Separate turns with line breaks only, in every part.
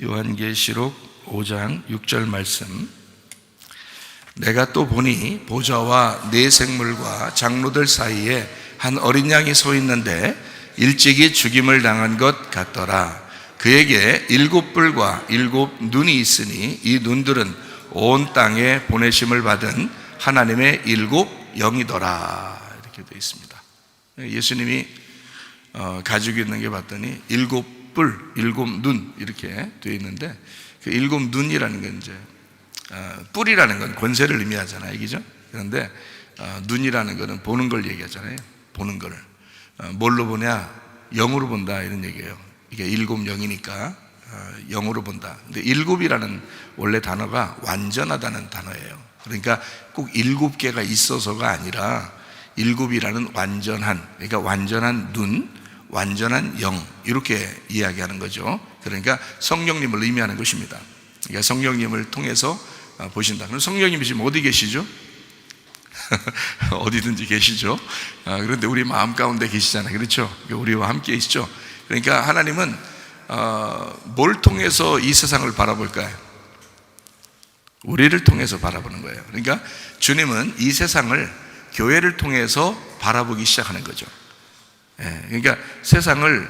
요한계시록 5장 6절 말씀. 내가 또 보니 보좌와 네 생물과 장로들 사이에 한 어린 양이 서 있는데 일찍이 죽임을 당한 것 같더라. 그에게 7뿔과 7눈이 있으니 이 눈들은 온 땅에 보내심을 받은 하나님의 7 영이더라. 이렇게 되어 있습니다. 예수님이 가지고 있는 게 봤더니 7뿔, 7눈 이렇게 되어 있는데, 그 7눈이라는 건 이제 뿔이라는 건 권세를 의미하잖아요, 그죠? 그런데 눈이라는 거는 보는 걸 얘기하잖아요. 보는 거를 뭘로 보냐? 영으로 본다, 이런 얘기예요. 이게 7영이니까 영으로 본다. 근데 7이라는 원래 단어가 완전하다는 단어예요. 그러니까 꼭 7개가 있어서가 아니라 7이라는 완전한, 그러니까 완전한 눈, 완전한 영, 이렇게 이야기하는 거죠. 그러니까 성령님을 의미하는 것입니다. 그러니까 성령님을 통해서 보신다. 그럼 성령님이 지금 어디 계시죠? 어디든지 계시죠. 그런데 우리 마음 가운데 계시잖아요, 그렇죠? 우리와 함께 있죠. 그러니까 하나님은 뭘 통해서 이 세상을 바라볼까요? 우리를 통해서 바라보는 거예요. 그러니까 주님은 이 세상을 교회를 통해서 바라보기 시작하는 거죠. 그러니까 세상을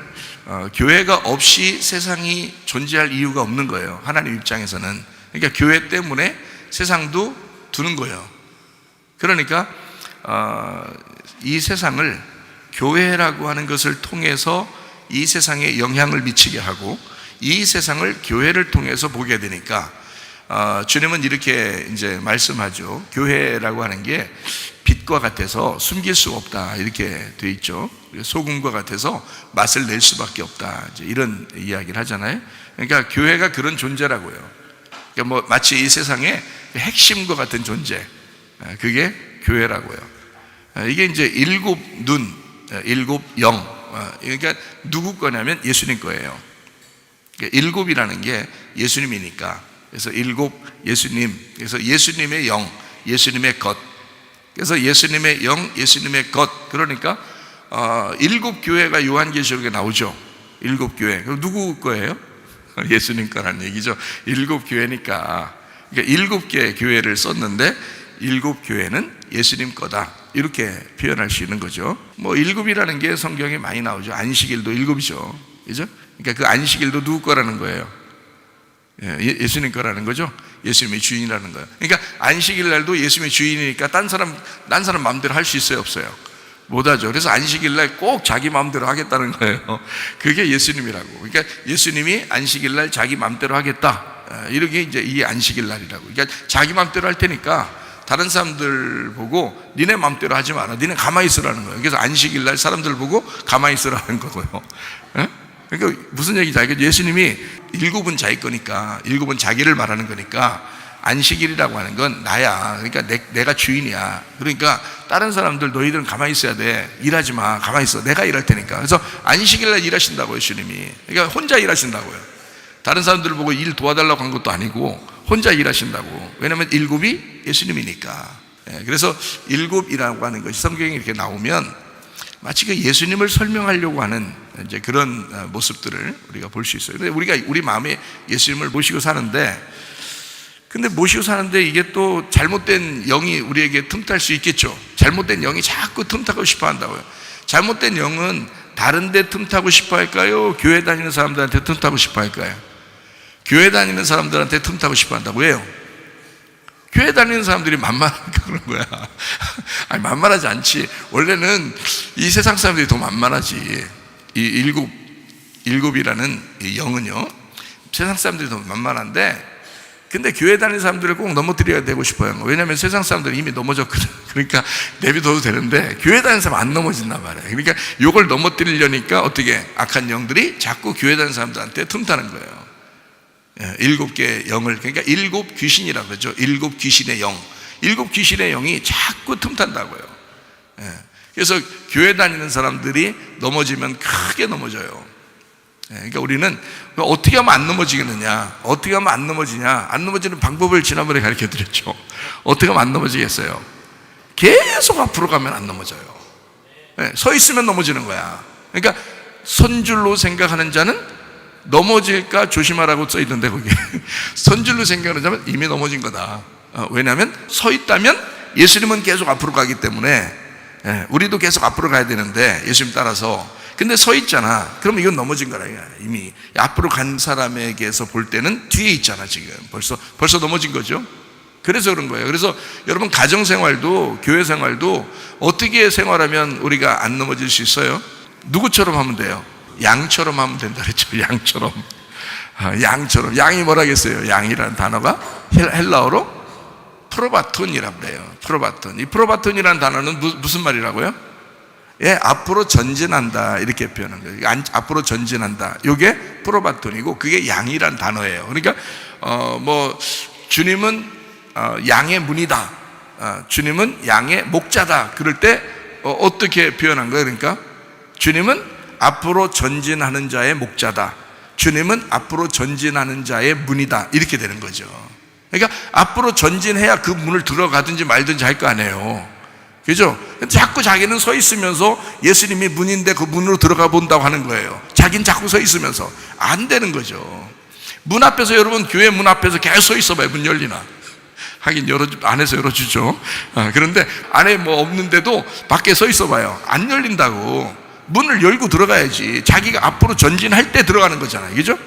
교회가 없이 세상이 존재할 이유가 없는 거예요, 하나님 입장에서는. 그러니까 교회 때문에 세상도 두는 거예요. 그러니까 이 세상을 교회라고 하는 것을 통해서 이 세상에 영향을 미치게 하고, 이 세상을 교회를 통해서 보게 되니까 주님은 이렇게 이제 말씀하죠. 교회라고 하는 게 빛과 같아서 숨길 수 없다, 이렇게 돼 있죠. 소금과 같아서 맛을 낼 수밖에 없다, 이제 이런 이야기를 하잖아요. 그러니까 교회가 그런 존재라고요. 그러니까 뭐 마치 이 세상의 핵심과 같은 존재, 그게 교회라고요. 이게 이제 7눈, 7영, 그러니까 누구 거냐면 예수님 거예요. 그러니까 7이라는 게 예수님이니까, 그래서 7 예수님, 그래서 예수님의 영, 예수님의 것, 그래서 예수님의 영, 예수님의 것. 그러니까 7 교회가 요한계시록에 나오죠. 7 교회. 그럼 누구 거예요? 예수님 거라는 얘기죠. 7 교회니까. 그러니까 7개 교회를 썼는데 7 교회는 예수님 거다, 이렇게 표현할 수 있는 거죠. 뭐 7이라는 게 성경에 많이 나오죠. 안식일도 7이죠, 그죠? 그러니까 그 안식일도 누구 거라는 거예요? 예수님 거라는 거죠. 예수님의 주인이라는 거예요. 그러니까 안식일 날도 예수님의 주인이니까 딴 사람 마음대로 할 수 있어요, 없어요? 못하죠. 그래서 안식일 날 꼭 자기 마음대로 하겠다는 거예요. 그게 예수님이라고. 그러니까 예수님이 안식일 날 자기 마음대로 하겠다, 이렇게 이제 이 안식일 날이라고. 그러니까 자기 마음대로 할 테니까 다른 사람들 보고 니네 마음대로 하지 마라, 니네 가만히 있으라는 거예요. 그래서 안식일 날 사람들 보고 가만히 있으라는 거고요. 그러니까 무슨 얘기죠? 예수님이 7은 자기 거니까, 7은 자기를 말하는 거니까 안식일이라고 하는 건 나야. 그러니까 내가 주인이야. 그러니까 다른 사람들 너희들은 가만히 있어야 돼. 일하지 마. 가만히 있어. 내가 일할 테니까. 그래서 안식일 날 일하신다고요, 예수님이. 그러니까 혼자 일하신다고요. 다른 사람들을 보고 일 도와달라고 한 것도 아니고 혼자 일하신다고. 왜냐하면 7이 예수님이니까. 그래서 7이라고 하는 것이 성경에 이렇게 나오면 마치 그 예수님을 설명하려고 하는 이제 그런 모습들을 우리가 볼 수 있어요. 근데 우리가 우리 마음에 예수님을 모시고 사는데, 근데 모시고 사는데 이게 또 잘못된 영이 우리에게 틈탈 수 있겠죠. 잘못된 영이 자꾸 틈타고 싶어 한다고요. 잘못된 영은 다른 데 틈타고 싶어 할까요? 교회 다니는 사람들한테 틈타고 싶어 할까요? 교회 다니는 사람들한테 틈타고 싶어 한다고 해요. 교회 다니는 사람들이 만만하니까 그런 거야. 아니, 만만하지 않지. 원래는 이 세상 사람들이 더 만만하지. 이 7이라는 이 영은요, 세상 사람들이 더 만만한데, 근데 교회 다니는 사람들을 꼭 넘어뜨려야 되고 싶어요. 왜냐하면 세상 사람들은 이미 넘어졌거든. 그러니까 내비둬도 되는데 교회 다니는 사람 안 넘어진단 말이에요. 그러니까 이걸 넘어뜨리려니까 어떻게 악한 영들이 자꾸 교회 다니는 사람들한테 틈타는 거예요. 7개의 영을, 그러니까 7 귀신이라고 그러죠. 7 귀신의 영, 7 귀신의 영이 자꾸 틈탄다고요. 그래서 교회 다니는 사람들이 넘어지면 크게 넘어져요. 그러니까 우리는 어떻게 하면 안 넘어지겠느냐, 어떻게 하면 안 넘어지냐, 안 넘어지는 방법을 지난번에 가르쳐 드렸죠. 어떻게 하면 안 넘어지겠어요? 계속 앞으로 가면 안 넘어져요. 서 있으면 넘어지는 거야. 그러니까 선줄로 생각하는 자는 넘어질까 조심하라고 써 있는데 거기 선줄로 생각하자면 이미 넘어진 거다. 왜냐하면 서 있다면 예수님은 계속 앞으로 가기 때문에 우리도 계속 앞으로 가야 되는데 예수님 따라서 근데 서 있잖아. 그럼 이건 넘어진 거라. 이미 앞으로 간 사람에게서 볼 때는 뒤에 있잖아. 지금 벌써 넘어진 거죠. 그래서 그런 거예요. 그래서 여러분 가정생활도 교회생활도 어떻게 생활하면 우리가 안 넘어질 수 있어요? 누구처럼 하면 돼요? 양처럼 하면 된다 그랬죠. 양처럼. 양처럼. 양이 뭐라겠어요? 양이라는 단어가 헬라어로 프로바톤이라고 그래요. 프로바톤. 이 프로바톤이라는 단어는 무슨 말이라고요? 예, 앞으로 전진한다 이렇게 표현한 거예요. 앞으로 전진한다. 이게 프로바톤이고 그게 양이란 단어예요. 그러니까 주님은 양의 문이다. 주님은 양의 목자다. 그럴 때 어떻게 표현한 거예요? 그러니까 주님은 앞으로 전진하는 자의 목자다. 주님은 앞으로 전진하는 자의 문이다. 이렇게 되는 거죠. 그러니까 앞으로 전진해야 그 문을 들어가든지 말든지 할 거 아니에요. 그죠? 자꾸 자기는 서 있으면서 예수님이 문인데 그 문으로 들어가 본다고 하는 거예요. 자기는 자꾸 서 있으면서 안 되는 거죠. 문 앞에서 여러분 교회 문 앞에서 계속 서 있어봐요. 문 열리나? 하긴 안에서 열어주죠. 그런데 안에 뭐 없는데도 밖에 서 있어봐요. 안 열린다고. 문을 열고 들어가야지. 자기가 앞으로 전진할 때 들어가는 거잖아요. 그죠?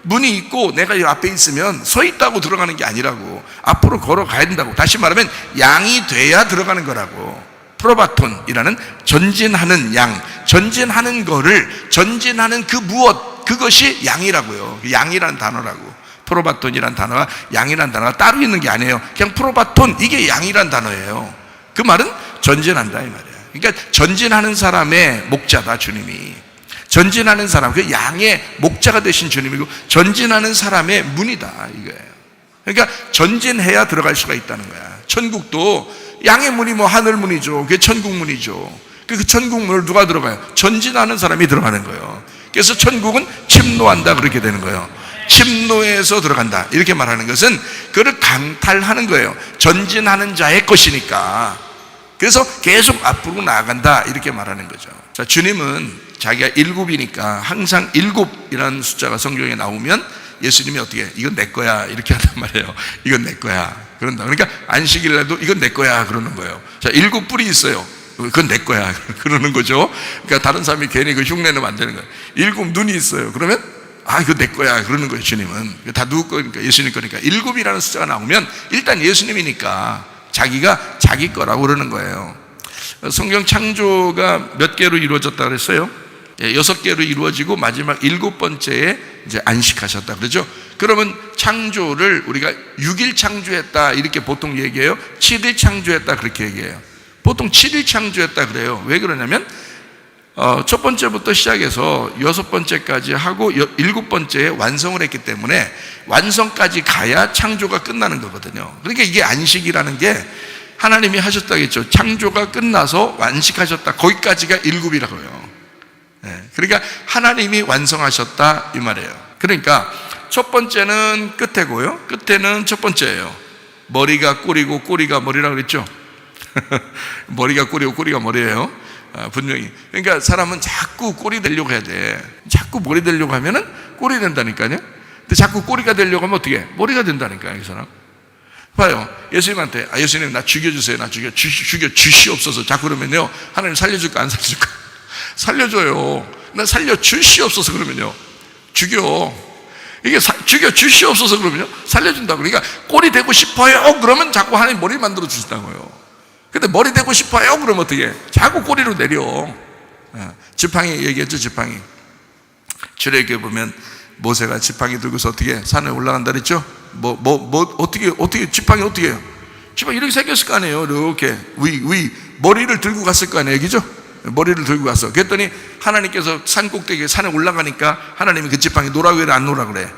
문이 있고 내가 이 앞에 있으면 서 있다고 들어가는 게 아니라고. 앞으로 걸어가야 된다고. 다시 말하면 양이 돼야 들어가는 거라고. 프로바톤이라는 전진하는 양, 전진하는 거를 전진하는 그 무엇, 그것이 양이라고요. 양이라는 단어라고. 프로바톤이라는 단어가 양이라는 단어가 따로 있는 게 아니에요. 그냥 프로바톤, 이게 양이라는 단어예요. 그 말은 전진한다 이 말이에요. 그러니까 전진하는 사람의 목자다 주님이. 전진하는 사람, 그 양의 목자가 되신 주님이고 전진하는 사람의 문이다 이거예요. 그러니까 전진해야 들어갈 수가 있다는 거야. 천국도 양의 문이 하늘 문이죠. 그게 천국 문이죠. 그 천국 문을 누가 들어가요? 전진하는 사람이 들어가는 거예요. 그래서 천국은 침노한다 그렇게 되는 거예요. 침노에서 들어간다 이렇게 말하는 것은 그를 강탈하는 거예요. 전진하는 자의 것이니까. 그래서 계속 앞으로 나아간다 이렇게 말하는 거죠. 자, 주님은 자기가 7이니까 항상 7이라는 숫자가 성경에 나오면 예수님이 어떻게 해? 이건 내 거야 이렇게 한단 말이에요. 이건 내 거야 그런다. 그러니까 안식일날도 이건 내 거야 그러는 거예요. 자, 7뿔이 있어요. 그건 내 거야 그러는 거죠. 그러니까 다른 사람이 괜히 그 흉내내면 안 되는 거예요. 7 눈이 있어요. 그러면 이거 내 거야 그러는 거예요. 주님은 다 누구 거니까? 예수님 거니까. 7이라는 숫자가 나오면 일단 예수님이니까 자기가 자기 거라고 그러는 거예요. 성경 창조가 몇 개로 이루어졌다 그랬어요? 6개로 이루어지고 마지막 7번째에 이제 안식하셨다 그러죠. 그러면 창조를 우리가 6일 창조했다 이렇게 보통 얘기해요. 7일 창조했다 그렇게 얘기해요. 보통 7일 창조했다 그래요. 왜 그러냐면 첫 번째부터 시작해서 6번째까지 하고 7번째에 완성을 했기 때문에 완성까지 가야 창조가 끝나는 거거든요. 그러니까 이게 안식이라는 게 하나님이 하셨다겠죠. 창조가 끝나서 완식하셨다. 거기까지가 7이라고요. 그러니까 하나님이 완성하셨다 이 말이에요. 그러니까 첫 번째는 끝에고요. 끝에는 첫 번째예요. 머리가 꼬리고 꼬리가 머리라고 그랬죠. 머리가 꼬리고 꼬리가 머리예요. 분명히. 그러니까 사람은 자꾸 꼬리 되려고 해야 돼. 자꾸 머리 되려고 하면은 꼬리 된다니까요. 근데 자꾸 꼬리가 되려고 하면 어떻게 해? 머리가 된다니까요. 이 사람 봐요. 예수님한테 예수님 나 죽여주세요. 나 죽여 주시옵소서. 자꾸 그러면요 하나님 살려줄까 안 살려줄까? 살려줘요. 나 살려주시옵소서 그러면요 죽여. 이게 죽여 주시옵소서 그러면요 살려준다고. 그러니까 꼬리 되고 싶어요 그러면 자꾸 하나님 머리 만들어 주신다고요. 근데 머리 되고 싶어요 그러면 어떻게 해? 자꾸 꼬리로 내려. 지팡이 얘기했죠. 지팡이 출애굽기에 보면 모세가 지팡이 들고서 어떻게 산에 올라간다 그랬죠. 어떻게 지팡이 어떻게 해요? 지팡이 이렇게 생겼을 거 아니에요. 이렇게 위 머리를 들고 갔을 거 아니에요. 얘기죠. 머리를 들고 갔어. 그랬더니 하나님께서 산 꼭대기에 산에 올라가니까 하나님이 그 지팡이 놓으라고 그래 안 놓으라고 그래?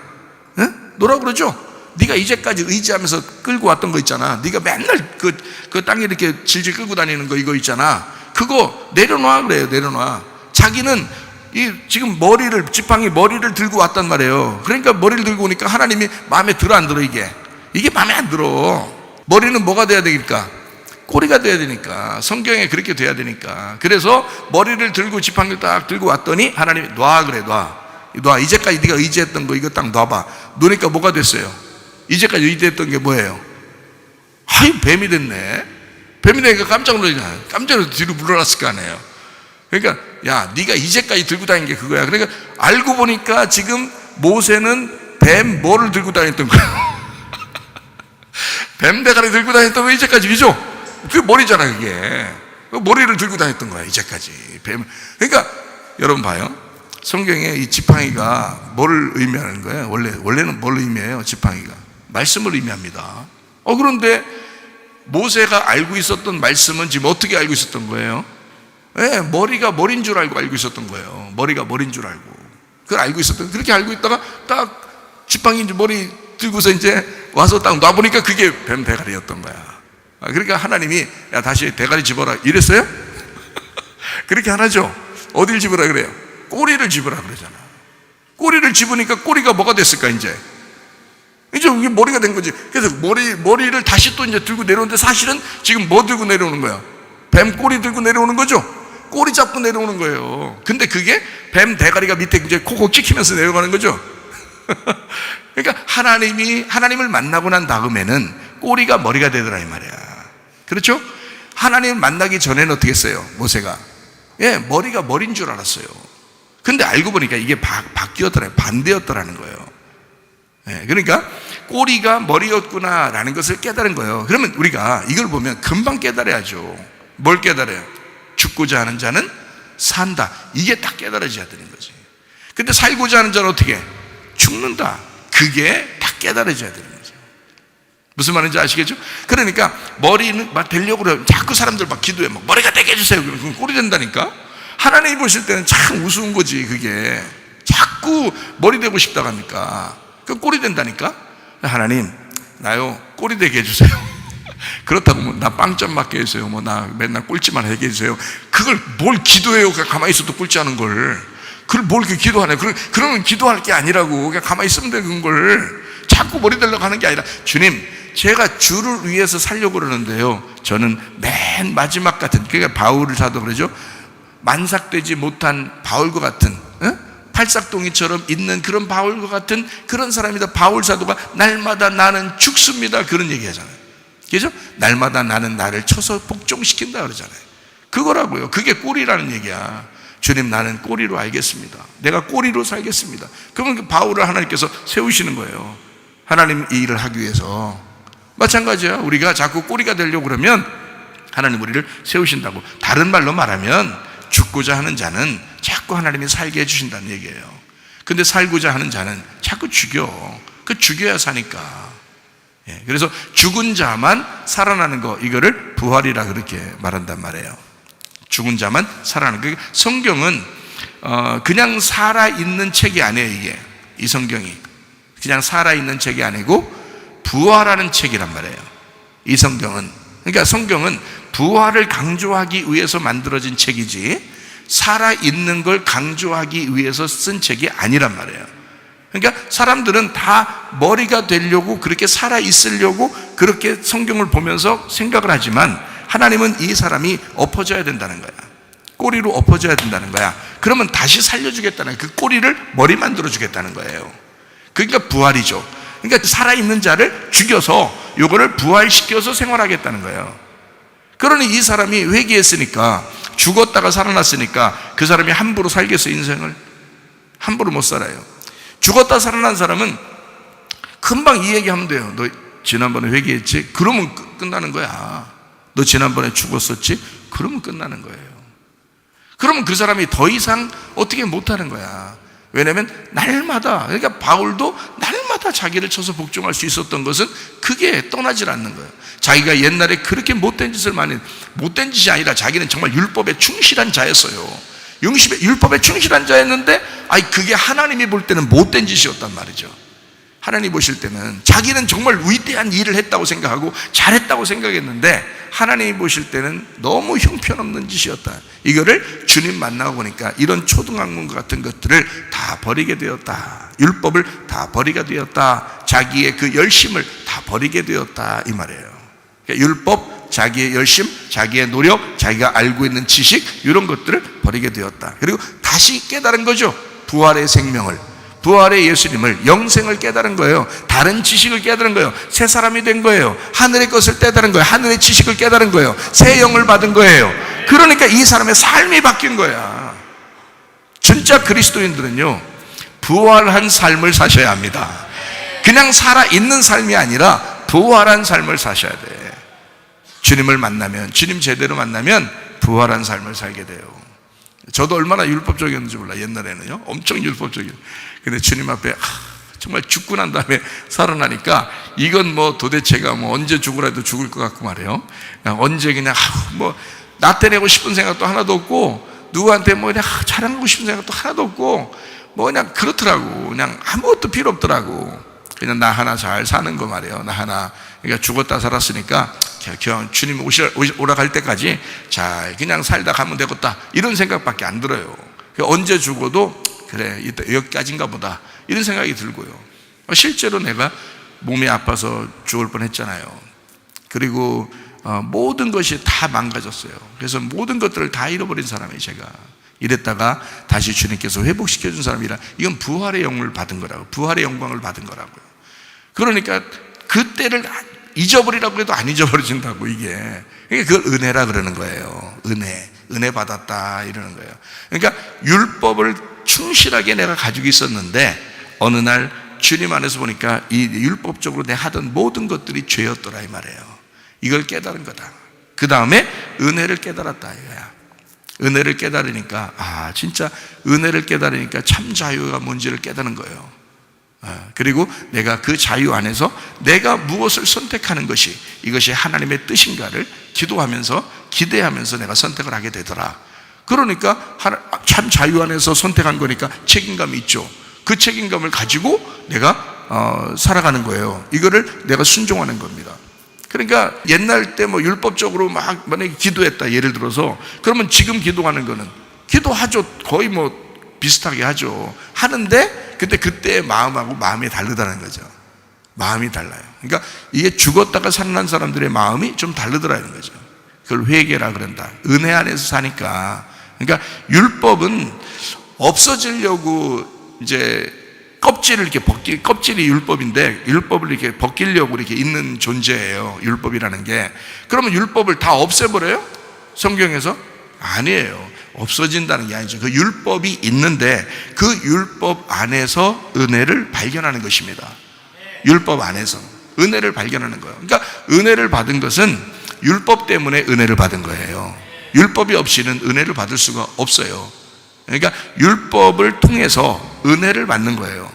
놓으라고 그러죠. 네가 이제까지 의지하면서 끌고 왔던 거 있잖아. 네가 맨날 그 땅에 이렇게 질질 끌고 다니는 거 이거 있잖아. 그거 내려놔 그래요. 내려놔. 자기는 지금 지팡이 머리를 들고 왔단 말이에요. 그러니까 머리를 들고 오니까 하나님이 마음에 들어 안 들어? 이게 마음에 안 들어. 머리는 뭐가 돼야 되니까? 꼬리가 돼야 되니까. 성경에 그렇게 돼야 되니까. 그래서 머리를 들고 지팡이를 딱 들고 왔더니 하나님이 놔 그래. 놔. 놔. 이제까지 네가 의지했던 거 이거 딱 놔봐. 놓으니까 뭐가 됐어요? 이제까지 의지했던 게 뭐예요? 아이, 뱀이 됐네. 뱀이 되니까 깜짝 놀라잖아요. 깜짝 놀라서 뒤로 물러났을 거 아니에요. 그러니까 야, 네가 이제까지 들고 다닌 게 그거야. 그러니까 알고 보니까 지금 모세는 뱀 뭐를 들고 다녔던 거야? 뱀 대가리 들고 다녔던 거 이제까지. 그죠? 그게 머리잖아. 그게 그 머리를 들고 다녔던 거야 이제까지. 뱀. 그러니까 여러분 봐요. 성경에 이 지팡이가 뭐를 의미하는 거예요? 원래는 뭘 의미해요? 지팡이가 말씀을 의미합니다. 그런데 모세가 알고 있었던 말씀은 지금 어떻게 알고 있었던 거예요? 네, 머리가 머리인 줄 알고 있었던 거예요. 머리가 머리인 줄 알고. 그걸 알고 있었던. 그렇게 알고 있다가 딱 지팡이 머리 들고서 이제 와서 딱 놔보니까 그게 뱀 대가리였던 거야. 그러니까 하나님이 야, 다시 대가리 집어라 이랬어요? 그렇게 안 하죠. 어딜 집으라 그래요? 꼬리를 집으라 그러잖아. 꼬리를 집으니까 꼬리가 뭐가 됐을까? 이제 이게 머리가 된 거지. 그래서 머리를 다시 또 이제 들고 내려오는데 사실은 지금 뭐 들고 내려오는 거야? 뱀 꼬리 들고 내려오는 거죠. 꼬리 잡고 내려오는 거예요. 근데 그게 뱀 대가리가 밑에 이제 콕콕 찍히면서 내려가는 거죠. 그러니까 하나님을 만나고 난 다음에는 꼬리가 머리가 되더라 이 말이야. 그렇죠? 하나님을 만나기 전에는 어떻게 했어요? 모세가 머리가 머리인 줄 알았어요. 근데 알고 보니까 이게 바뀌었더라, 반대였더라는 거예요. 그러니까 꼬리가 머리였구나라는 것을 깨달은 거예요. 그러면 우리가 이걸 보면 금방 깨달아야죠. 뭘 깨달아요? 죽고자 하는 자는 산다. 이게 딱 깨달아져야 되는 거지. 근데 살고자 하는 자는 어떻게? 죽는다. 그게 딱 깨달아져야 되는 거죠. 무슨 말인지 아시겠죠? 그러니까 머리는 막 되려고 그래요. 자꾸 사람들 막 기도해. 막 머리가 되게 해주세요. 그러면 꼴이 된다니까? 하나님이 보실 때는 참 우스운 거지, 그게. 자꾸 머리 되고 싶다고 하니까. 그 꼴이 된다니까? 하나님, 나요, 꼴이 되게 해주세요. 그렇다고 뭐, 나 빵점 맞게 해주세요. 뭐, 나 맨날 꼴찌만 하게 해주세요. 그걸 뭘 기도해요. 그냥 가만히 있어도 꼴찌하는 걸. 그걸 뭘 이렇게 기도하네. 그러면 기도할 게 아니라고. 그냥 가만히 있으면 돼, 그걸. 자꾸 머리 되려고 하는 게 아니라, 주님, 제가 주를 위해서 살려고 그러는데요. 저는 맨 마지막 같은, 그러니까 바울 사도 그러죠. 만삭되지 못한 바울과 같은, 팔싹동이처럼 있는 그런 바울과 같은 그런 사람이다. 바울 사도가 날마다 나는 죽습니다. 그런 얘기 하잖아요. 그죠? 날마다 나는 나를 쳐서 복종시킨다 그러잖아요. 그거라고요. 그게 꼴이라는 얘기야. 주님, 나는 꼬리로 알겠습니다. 내가 꼬리로 살겠습니다. 그러면 그 바울을 하나님께서 세우시는 거예요. 하나님 이 일을 하기 위해서. 마찬가지야. 우리가 자꾸 꼬리가 되려고 그러면 하나님 우리를 세우신다고. 다른 말로 말하면 죽고자 하는 자는 자꾸 하나님이 살게 해주신다는 얘기예요. 근데 살고자 하는 자는 자꾸 죽여. 그 죽여야 사니까. 그래서 죽은 자만 살아나는 거, 이거를 부활이라 그렇게 말한단 말이에요. 죽은 자만 살아나는 거. 성경은 그냥 살아있는 책이 아니에요. 이게 이 성경이 그냥 살아있는 책이 아니고 부활하는 책이란 말이에요. 이 성경은. 그러니까 성경은 부활을 강조하기 위해서 만들어진 책이지 살아있는 걸 강조하기 위해서 쓴 책이 아니란 말이에요. 그러니까 사람들은 다 머리가 되려고, 그렇게 살아있으려고 그렇게 성경을 보면서 생각을 하지만 하나님은 이 사람이 엎어져야 된다는 거야. 꼬리로 엎어져야 된다는 거야. 그러면 다시 살려주겠다는 거야. 그 꼬리를 머리 만들어주겠다는 거예요. 그러니까 부활이죠. 그러니까 살아있는 자를 죽여서 요거를 부활시켜서 생활하겠다는 거예요. 그러니 이 사람이 회개했으니까, 죽었다가 살아났으니까 그 사람이 함부로 살겠어요? 인생을 함부로 못 살아요. 죽었다 살아난 사람은 금방 이 얘기하면 돼요. 너 지난번에 회개했지? 그러면 끝나는 거야. 너 지난번에 죽었었지? 그러면 끝나는 거예요. 그러면 그 사람이 더 이상 어떻게 못하는 거야. 왜냐하면 날마다, 그러니까 바울도 날마다 자기를 쳐서 복종할 수 있었던 것은 그게 떠나질 않는 거예요. 자기가 옛날에 그렇게 못된 짓을 못된 짓이 아니라 자기는 정말 율법에 충실한 자였어요. 율법에 충실한 자였는데, 그게 하나님이 볼 때는 못된 짓이었단 말이죠. 하나님 보실 때는 자기는 정말 위대한 일을 했다고 생각하고 잘했다고 생각했는데 하나님이 보실 때는 너무 형편없는 짓이었다. 이거를 주님 만나고 보니까 이런 초등학문 같은 것들을 다 버리게 되었다. 율법을 다 버리게 되었다. 자기의 그 열심을 다 버리게 되었다, 이 말이에요. 그러니까 율법, 자기의 열심, 자기의 노력, 자기가 알고 있는 지식, 이런 것들을 버리게 되었다. 그리고 다시 깨달은 거죠. 부활의 생명을, 부활의 예수님을, 영생을 깨달은 거예요. 다른 지식을 깨달은 거예요. 새 사람이 된 거예요. 하늘의 것을 깨달은 거예요. 하늘의 지식을 깨달은 거예요. 새 영을 받은 거예요. 그러니까 이 사람의 삶이 바뀐 거야. 진짜 그리스도인들은요, 부활한 삶을 사셔야 합니다. 그냥 살아있는 삶이 아니라 부활한 삶을 사셔야 돼. 주님을 만나면, 주님 제대로 만나면 부활한 삶을 살게 돼요. 저도 얼마나 율법적이었는지 몰라. 옛날에는요, 엄청 율법적이에요. 근데 주님 앞에 정말 죽고 난 다음에 살아나니까 이건 뭐 도대체가 뭐 언제 죽으라도 죽을 것 같고 말이에요. 그냥 언제 그냥 뭐 나태내고 싶은 생각도 하나도 없고, 누구한테 뭐 그냥 자랑하고 싶은 생각도 하나도 없고, 뭐 그냥 그렇더라고. 그냥 아무것도 필요 없더라고. 그냥 나 하나 잘 사는 거 말이에요. 나 하나. 그러니까 죽었다 살았으니까 주님 오라 갈 때까지 잘 그냥 살다 가면 되겠다, 이런 생각밖에 안 들어요. 언제 죽어도 그래, 여기까지인가 보다, 이런 생각이 들고요. 실제로 내가 몸이 아파서 죽을 뻔했잖아요. 그리고 모든 것이 다 망가졌어요. 그래서 모든 것들을 다 잃어버린 사람이에요, 제가. 이랬다가 다시 주님께서 회복시켜준 사람이라, 이건 부활의 영을 받은 거라고, 부활의 영광을 받은 거라고요. 그러니까 그때를 잊어버리라고 해도 안 잊어버려진다고, 이게. 그걸 은혜라 그러는 거예요. 은혜 받았다, 이러는 거예요. 그러니까 율법을 충실하게 내가 가지고 있었는데 어느 날 주님 안에서 보니까 이 율법적으로 내가 하던 모든 것들이 죄였더라, 이 말이에요. 이걸 깨달은 거다. 그 다음에 은혜를 깨달았다, 이거야. 은혜를 깨달으니까, 진짜 은혜를 깨달으니까 참 자유가 뭔지를 깨닫는 거예요. 그리고 내가 그 자유 안에서 내가 무엇을 선택하는 것이, 이것이 하나님의 뜻인가를 기도하면서, 기대하면서 내가 선택을 하게 되더라. 그러니까 참 자유 안에서 선택한 거니까 책임감이 있죠. 그 책임감을 가지고 내가 살아가는 거예요. 이거를 내가 순종하는 겁니다. 그러니까 옛날 때 뭐 율법적으로 막 만약에 기도했다, 예를 들어서, 그러면 지금 기도하는 거는 기도하죠. 거의 뭐 비슷하게 하죠. 하는데 근데 그때의 마음하고 마음이 다르다는 거죠. 마음이 달라요. 그러니까 이게 죽었다가 살아난 사람들의 마음이 좀 다르더라는 거죠. 그걸 회개라 그런다. 은혜 안에서 사니까. 그러니까 율법은 없어지려고 이제 껍질을 이렇게 껍질이 율법인데, 율법을 이렇게 벗기려고 이렇게 있는 존재예요, 율법이라는 게. 그러면 율법을 다 없애버려요? 성경에서? 아니에요. 없어진다는 게 아니죠. 그 율법이 있는데 그 율법 안에서 은혜를 발견하는 것입니다. 율법 안에서 은혜를 발견하는 거예요. 그러니까 은혜를 받은 것은 율법 때문에 은혜를 받은 거예요. 율법이 없이는 은혜를 받을 수가 없어요. 그러니까 율법을 통해서 은혜를 받는 거예요.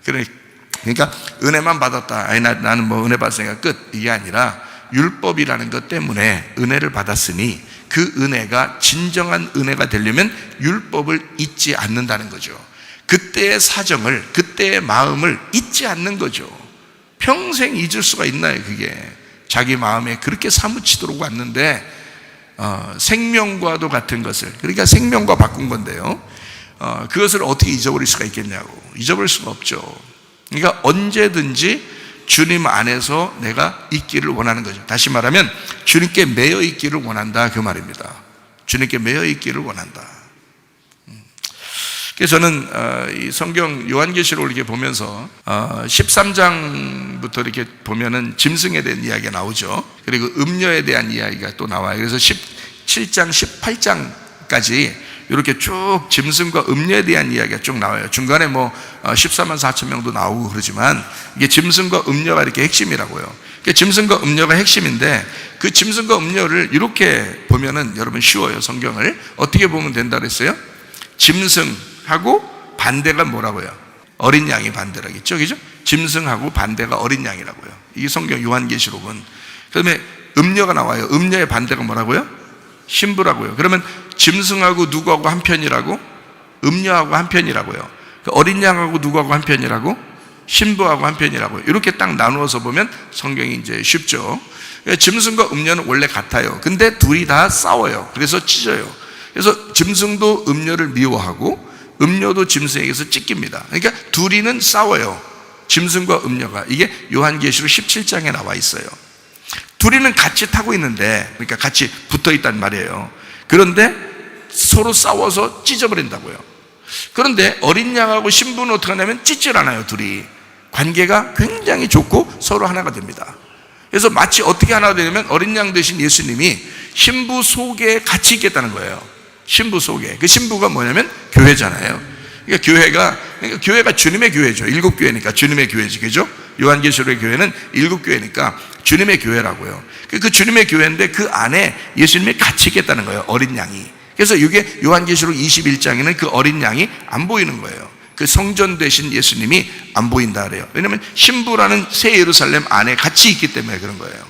그러니까 은혜만 받았다, 나는 뭐 은혜 받았으니까 끝, 이게 아니라 율법이라는 것 때문에 은혜를 받았으니 그 은혜가 진정한 은혜가 되려면 율법을 잊지 않는다는 거죠. 그때의 사정을, 그때의 마음을 잊지 않는 거죠. 평생 잊을 수가 있나요, 그게? 자기 마음에 그렇게 사무치도록 왔는데, 생명과도 같은 것을, 그러니까 생명과 바꾼 건데요, 그것을 어떻게 잊어버릴 수가 있겠냐고. 잊어버릴 수가 없죠. 그러니까 언제든지 주님 안에서 내가 있기를 원하는 거죠. 다시 말하면 주님께 매여 있기를 원한다, 그 말입니다. 주님께 매여 있기를 원한다. 그래서 저는 이 성경 요한계시록을 이렇게 보면서 13장부터 이렇게 보면은 짐승에 대한 이야기가 나오죠. 그리고 음녀에 대한 이야기가 또 나와요. 그래서 17장, 18장까지 이렇게 쭉 짐승과 음녀에 대한 이야기가 쭉 나와요. 중간에 뭐 14만 4천 명도 나오고 그러지만 이게 짐승과 음녀가 이렇게 핵심이라고요. 그러니까 짐승과 음녀가 핵심인데, 그 짐승과 음녀를 이렇게 보면은 여러분 쉬워요. 성경을 어떻게 보면 된다 그랬어요? 짐승하고 반대가 뭐라고요? 어린 양이 반대라겠죠, 그죠? 짐승하고 반대가 어린 양이라고요. 이게 성경 요한계시록은. 그다음에 음녀가 나와요. 음녀의 반대가 뭐라고요? 신부라고요. 그러면 짐승하고 누구하고 한 편이라고? 음녀하고 한 편이라고요. 어린 양하고 누구하고 한 편이라고? 신부하고 한 편이라고요. 이렇게 딱 나누어서 보면 성경이 이제 쉽죠. 짐승과 음녀는 원래 같아요. 근데 둘이 다 싸워요. 그래서 찢어요. 그래서 짐승도 음녀를 미워하고 음녀도 짐승에게서 찢깁니다. 그러니까 둘이는 싸워요. 짐승과 음녀가. 이게 요한계시록 17장에 나와 있어요. 둘이는 같이 타고 있는데, 그러니까 같이 붙어 있단 말이에요. 그런데 서로 싸워서 찢어버린다고요. 그런데 어린 양하고 신부는 어떻게 하냐면 찢질 않아요. 둘이 관계가 굉장히 좋고 서로 하나가 됩니다. 그래서 마치 어떻게 하나가 되냐면 어린 양 되신 예수님이 신부 속에 같이 있겠다는 거예요. 신부 속에. 그 신부가 뭐냐면 교회잖아요. 그러니까 교회가 주님의 교회죠. 7교회니까 주님의 교회지, 그죠? 요한계시록의 교회는 7교회니까 주님의 교회라고요. 그 주님의 교회인데 그 안에 예수님이 같이 있겠다는 거예요. 어린 양이. 그래서 이게 요한계시록 21장에는 그 어린 양이 안 보이는 거예요. 그 성전 되신 예수님이 안 보인다 그래요. 왜냐하면 신부라는 새 예루살렘 안에 같이 있기 때문에 그런 거예요.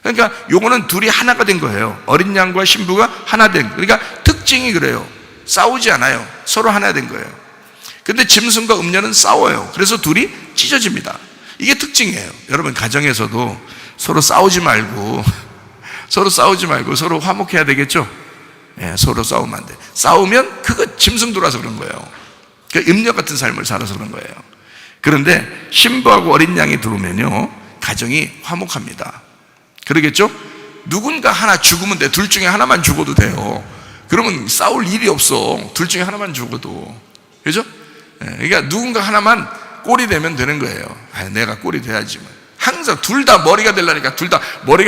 그러니까 요거는 둘이 하나가 된 거예요. 어린 양과 신부가 하나 된. 그러니까 특징이 그래요. 싸우지 않아요. 서로 하나 된 거예요. 근데 짐승과 음녀는 싸워요. 그래서 둘이 찢어집니다. 이게 특징이에요. 여러분 가정에서도 서로 싸우지 말고 서로 화목해야 되겠죠? 예, 서로 싸우면 안 돼. 싸우면 그거 짐승 돌아서 그런 거예요. 그 음녀 같은 삶을 살아서 그런 거예요. 그런데 신부하고 어린 양이 들어오면요 가정이 화목합니다. 그러겠죠? 누군가 하나 죽으면 돼. 둘 중에 하나만 죽어도 돼요. 그러면 싸울 일이 없어. 둘 중에 하나만 죽어도. 그죠? 그러니까 누군가 하나만 꼴이 되면 되는 거예요. 내가 꼴이 돼야지. 항상 둘 다 머리가 되려니까 둘 다 머리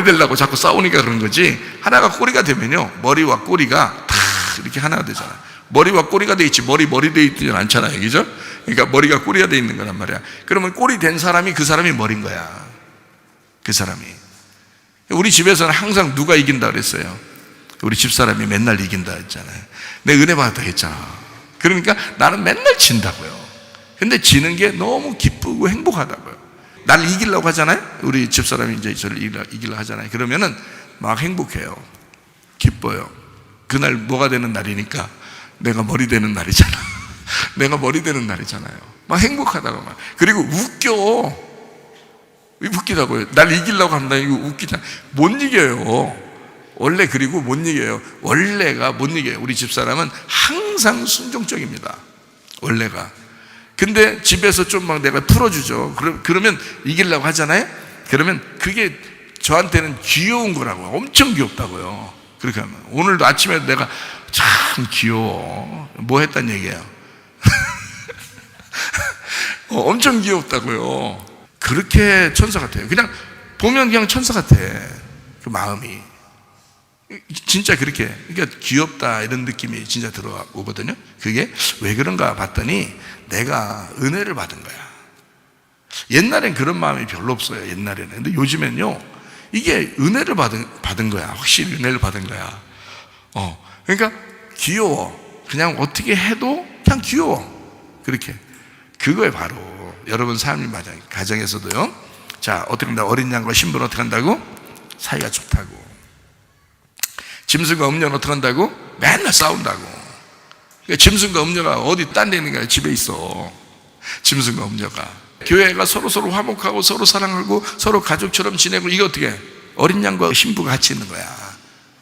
되려고 자꾸 싸우니까 그런 거지. 하나가 꼬리가 되면요 머리와 꼬리가 다 이렇게 하나가 되잖아요. 머리와 꼬리가 돼 있지 머리 돼 있지는 않잖아요. 그죠? 그러니까 머리가 꼬리가 돼 있는 거란 말이야. 그러면 꼬리 된 사람이 그 사람이 머리인 거야. 그 사람이. 우리 집에서는 항상 누가 이긴다 그랬어요? 우리 집사람이 맨날 이긴다 했잖아요. 내 은혜 받았다 했잖아. 그러니까 나는 맨날 진다고요. 근데 지는 게 너무 기쁘고 행복하다고요. 날 이기려고 하잖아요. 우리 집사람이 이제 저를 이기려고 하잖아요. 그러면은 막 행복해요. 기뻐요. 그날 뭐가 되는 날이니까 내가 머리 되는 날이잖아. 내가 머리 되는 날이잖아요. 막 행복하다고 막. 그리고 웃기다고요. 날 이기려고 한다. 이거 웃기잖아. 못 이겨요. 원래. 그리고 못 이겨요. 원래가 못 이겨요. 우리 집사람은 항상 순종적입니다. 원래가. 근데 집에서 좀 막 내가 풀어주죠. 그러면 이기려고 하잖아요. 그러면 그게 저한테는 귀여운 거라고요. 엄청 귀엽다고요. 그렇게 하면. 오늘도 아침에 내가 참 귀여워. 뭐 했단 얘기예요? 엄청 귀엽다고요. 그렇게 천사 같아요. 그냥 보면 그냥 천사 같아. 그 마음이. 진짜 그렇게. 그러니까 귀엽다 이런 느낌이 진짜 들어오거든요. 그게 왜 그런가 봤더니 내가 은혜를 받은 거야. 옛날엔 그런 마음이 별로 없어요. 옛날에는. 근데 요즘엔요 이게 은혜를 받은 거야. 확실히 은혜를 받은 거야. 그러니까 귀여워. 그냥 어떻게 해도 그냥 귀여워. 그렇게. 그거에 바로 여러분 삶이 맞아요. 가정에서도요. 자, 어떻게 한다? 어린 양과 신부는 어떻게 한다고? 사이가 좋다고. 짐승과 음녀는 어떻게 한다고? 맨날 싸운다고. 그러니까 짐승과 음녀가 어디 딴 데 있는 거야? 집에 있어. 짐승과 음녀가. 교회가 서로 화목하고 서로 사랑하고 서로 가족처럼 지내고, 이게 어떻게 해? 어린 양과 신부가 같이 있는 거야.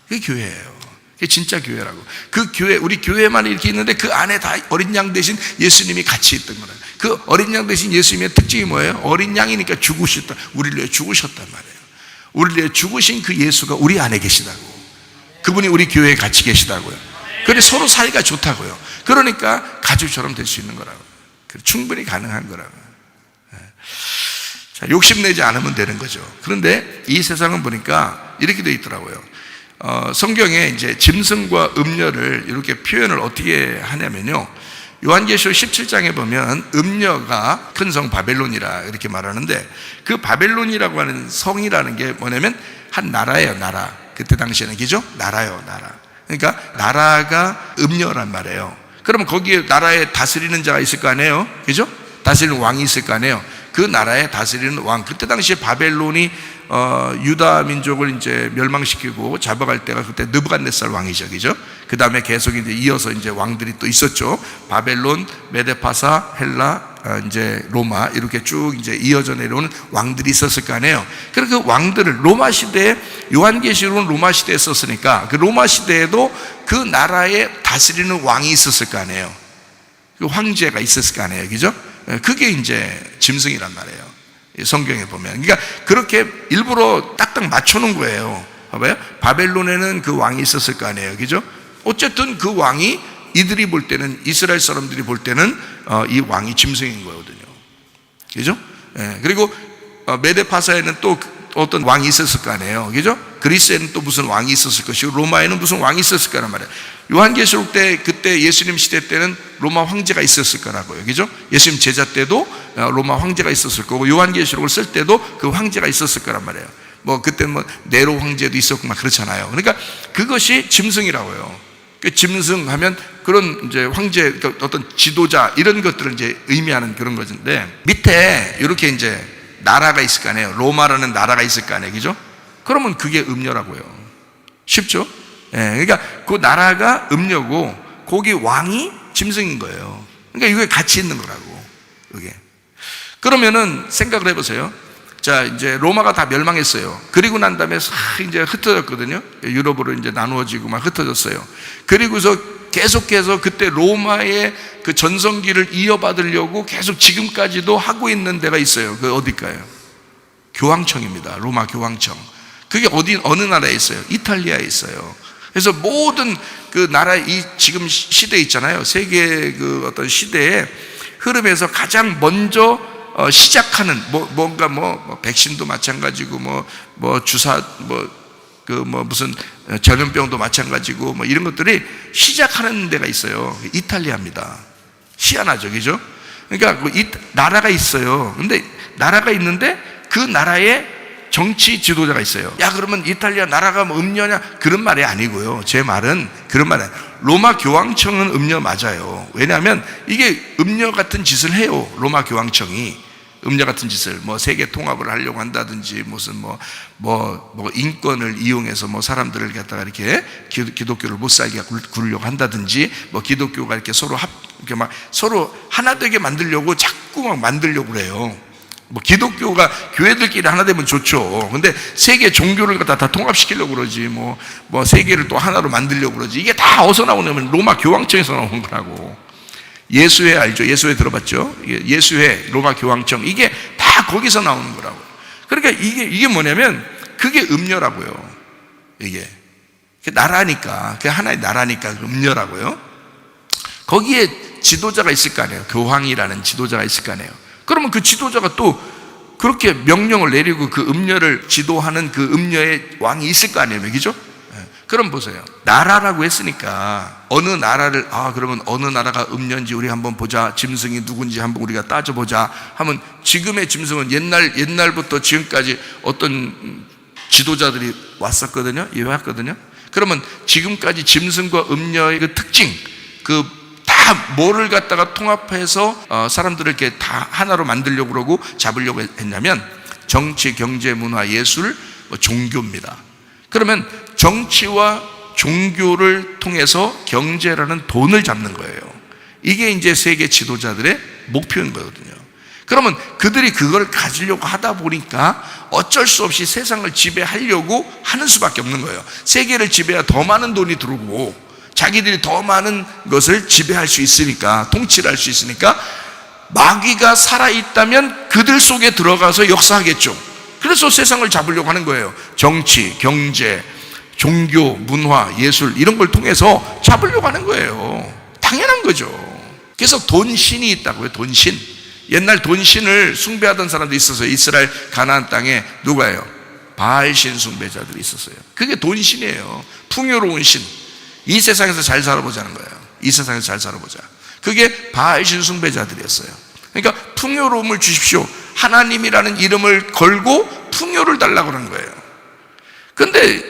그게 교회예요. 그게 진짜 교회라고. 그 교회, 우리 교회만 이렇게 있는데 그 안에 다 어린 양 대신 예수님이 같이 있던 거예요. 그 어린 양 대신 예수님의 특징이 뭐예요? 어린 양이니까 죽으셨다. 우리를 위해 죽으셨단 말이에요. 우리를 위해 죽으신 그 예수가 우리 안에 계시다고. 그분이 우리 교회에 같이 계시다고요. 그런데 서로 사이가 좋다고요. 그러니까 가족처럼 될 수 있는 거라고. 충분히 가능한 거라고. 자, 욕심내지 않으면 되는 거죠. 그런데 이 세상은 보니까 이렇게 되어 있더라고요. 성경에 이제 짐승과 음녀를 이렇게 표현을 어떻게 하냐면요. 요한계시록 17장에 보면 음녀가 큰 성 바벨론이라 이렇게 말하는데, 그 바벨론이라고 하는 성이라는 게 뭐냐면 한 나라예요. 나라. 그때 당시에는, 그죠? 나라요, 나라. 그러니까 나라가 음녀란 말이에요. 그러면 거기에 나라에 다스리는 자가 있을 거 아니에요? 그죠? 다스리는 왕이 있을 거 아니에요? 그 나라에 다스리는 왕. 그때 당시에 바벨론이 유다 민족을 이제 멸망시키고 잡아갈 때가 그때 느부갓네살 왕이죠, 그죠? 그 다음에 계속 이제 이어서 이제 왕들이 또 있었죠. 바벨론, 메데파사, 헬라, 이제 로마, 이렇게 쭉 이제 이어져 내려오는 왕들이 있었을 거 아니에요. 그래서 그 왕들을 로마 시대에, 요한계시록은 로마 시대에 썼으니까 그 로마 시대에도 그 나라에 다스리는 왕이 있었을 거 아니에요. 그 황제가 있었을 거 아니에요, 그죠? 그게 이제 짐승이란 말이에요. 성경에 보면. 그러니까 그렇게 일부러 딱딱 맞춰놓은 거예요. 봐봐요. 바벨론에는 그 왕이 있었을 거 아니에요. 그죠? 어쨌든 그 왕이 이들이 볼 때는, 이스라엘 사람들이 볼 때는 이 왕이 짐승인 거거든요. 그죠? 예, 그리고 메데파사에는 또 어떤 왕이 있었을 거 아니에요. 그죠? 그리스에는 또 무슨 왕이 있었을 것이고 로마에는 무슨 왕이 있었을 거란 말이에요. 요한계시록 때, 그때 예수님 시대 때는 로마 황제가 있었을 거라고요. 그죠? 예수님 제자 때도 로마 황제가 있었을 거고, 요한계시록을 쓸 때도 그 황제가 있었을 거란 말이에요. 뭐 그때 뭐 네로 황제도 있었고 막 그렇잖아요. 그러니까 그것이 짐승이라고요. 그 짐승하면 그런 이제 황제, 그러니까 어떤 지도자 이런 것들을 이제 의미하는 그런 것인데, 밑에 이렇게 이제 나라가 있을 거 아니에요. 로마라는 나라가 있을 거 아니에요. 그죠? 그러면 그게 음녀라고요. 쉽죠? 예, 그러니까 그 나라가 음녀고 거기 왕이 짐승인 거예요. 그러니까 이게 같이 있는 거라고. 이게. 그러면은 생각을 해보세요. 자, 이제 로마가 다 멸망했어요. 그리고 난 다음에 이제 흩어졌거든요. 유럽으로 이제 나누어지고 막 흩어졌어요. 그리고서 계속해서 그때 로마의 그 전성기를 이어받으려고 계속 지금까지도 하고 있는 데가 있어요. 그 어딜까요? 교황청입니다. 로마 교황청. 그게 어느 나라에 있어요? 이탈리아에 있어요. 그래서 모든 그 나라, 이 지금 시대 있잖아요. 세계 그 어떤 시대의 흐름에서 가장 먼저 시작하는 뭔가 백신도 마찬가지고 주사 무슨 전염병도 마찬가지고 이런 것들이 시작하는 데가 있어요. 이탈리아입니다. 희한하죠, 그죠? 그러니까 나라가 있어요. 근데 나라가 있는데 그 나라에 정치 지도자가 있어요. 야, 그러면 이탈리아 나라가 음녀냐? 그런 말이 아니고요. 제 말은 그런 말이 아니에요. 로마 교황청은 음녀 맞아요. 왜냐하면 이게 음녀 같은 짓을 해요. 로마 교황청이 음녀 같은 짓을 세계 통합을 하려고 한다든지 무슨 인권을 이용해서 사람들을 갖다가 이렇게 기독교를 못 살게 굴려고 한다든지 기독교가 이렇게 서로 하나 되게 만들려고 자꾸 만들려고 그래요. 기독교가 교회들끼리 하나 되면 좋죠. 근데 세계 종교를 갖다 다 통합시키려고 그러지, 세계를 또 하나로 만들려고 그러지. 이게 다 어디서 나오냐면 로마 교황청에서 나오는 거라고. 예수회 알죠? 예수회 들어봤죠? 예수회, 로마 교황청. 이게 다 거기서 나오는 거라고. 그러니까 이게 뭐냐면, 그게 음녀라고요. 이게. 나라니까. 그게 하나의 나라니까 음녀라고요. 거기에 지도자가 있을 거 아니에요. 교황이라는 지도자가 있을 거 아니에요. 그러면 그 지도자가 또 그렇게 명령을 내리고 그 음녀를 지도하는 그 음녀의 왕이 있을 거 아니에요, 그죠? 그럼 보세요. 나라라고 했으니까 어느 나라를 그러면 어느 나라가 음녀인지 우리 한번 보자. 짐승이 누군지 한번 우리가 따져보자 하면, 지금의 짐승은 옛날부터 지금까지 어떤 지도자들이 왔었거든요. 이해왔거든요. 그러면 지금까지 짐승과 음녀의 그 특징, 다 뭐를 갖다가 통합해서 사람들을 이렇게 다 하나로 만들려고 그러고 잡으려고 했냐면, 정치, 경제, 문화, 예술, 종교입니다. 그러면 정치와 종교를 통해서 경제라는 돈을 잡는 거예요. 이게 이제 세계 지도자들의 목표인 거거든요. 그러면 그들이 그걸 가지려고 하다 보니까 어쩔 수 없이 세상을 지배하려고 하는 수밖에 없는 거예요. 세계를 지배해야 더 많은 돈이 들어오고 자기들이 더 많은 것을 지배할 수 있으니까, 통치를 할 수 있으니까 마귀가 살아있다면 그들 속에 들어가서 역사하겠죠. 그래서 세상을 잡으려고 하는 거예요. 정치, 경제, 종교, 문화, 예술 이런 걸 통해서 잡으려고 하는 거예요. 당연한 거죠. 그래서 돈신이 있다고요. 돈신. 옛날 돈신을 숭배하던 사람도 있었어요. 이스라엘 가나안 땅에 누가요? 바알신 숭배자들이 있었어요. 그게 돈신이에요. 풍요로운 신. 이 세상에서 잘 살아보자는 거예요. 이 세상에서 잘 살아보자. 그게 바알신 숭배자들이었어요. 그러니까 풍요로움을 주십시오. 하나님이라는 이름을 걸고 풍요를 달라고 하는 거예요. 그런데